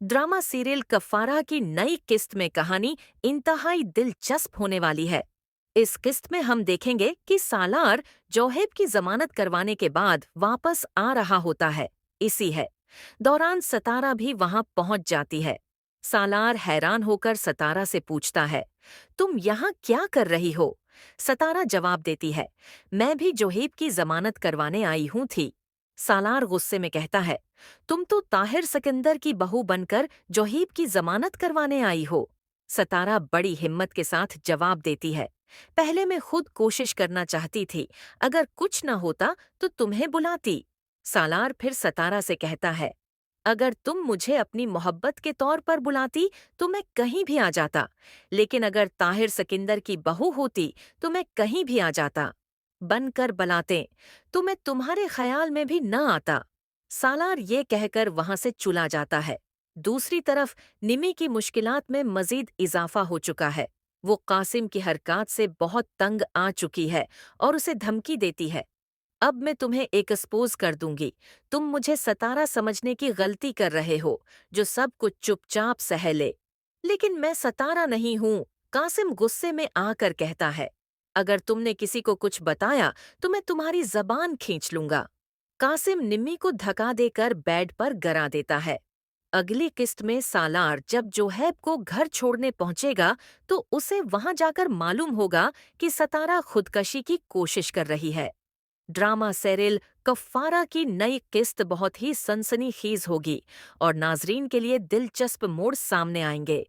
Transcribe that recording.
Drama serial कफ़ारा की नई किस्त में कहानी इंतहाई दिलचस्प होने वाली है। इस किस्त में हम देखेंगे कि सालार जोहेब की जमानत करवाने के बाद वापस आ रहा होता है। इसी है दौरान सतारा भी वहां पहुंच जाती है। सालार हैरान होकर सतारा से पूछता है, तुम यहाँ क्या कर रही हो? सतारा जवाब देती है, मैं भी जोहेब की जमानत करवाने आई हूं थी। सालार गुस्से में कहता है, तुम तो ताहिर सिकंदर की बहू बनकर जोहीब की जमानत करवाने आई हो। सतारा बड़ी हिम्मत के साथ जवाब देती है, पहले मैं खुद कोशिश करना चाहती थी, अगर कुछ न होता तो तुम्हें बुलाती। सालार फिर सतारा से कहता है, अगर तुम मुझे अपनी मोहब्बत के तौर पर बुलाती तो मैं कहीं भी आ जाता, लेकिन अगर ताहिर सिकंदर की बहू होती तो मैं कहीं भी आ जाता। बनकर बलाते तो मैं तुम्हारे ख्याल में भी न आता। सालार ये कहकर वहां से चुला जाता है। दूसरी तरफ निमी की मुश्किलात में मजीद इजाफा हो चुका है। वो कासिम की हरकत से बहुत तंग आ चुकी है और उसे धमकी देती है, अब मैं तुम्हें एक्सपोज कर दूंगी। तुम मुझे सतारा समझने की गलती कर रहे हो, जो सब कुछ चुपचाप सह ले। लेकिन मैं सतारा नहीं हूं, कासिम गुस्से में आकर कहता है, अगर तुमने किसी को कुछ बताया तो मैं तुम्हारी जबान खींच लूंगा। कासिम निम्मी को धक्का देकर बेड पर गिरा देता है। अगली किस्त में सालार जब जोहैब को घर छोड़ने पहुंचेगा तो उसे वहां जाकर मालूम होगा कि सतारा खुदकशी की कोशिश कर रही है। ड्रामा सीरियल कफ़ारा की नई किस्त बहुत ही सनसनीखेज होगी और नाजरीन के लिए दिलचस्प मोड़ सामने आएंगे।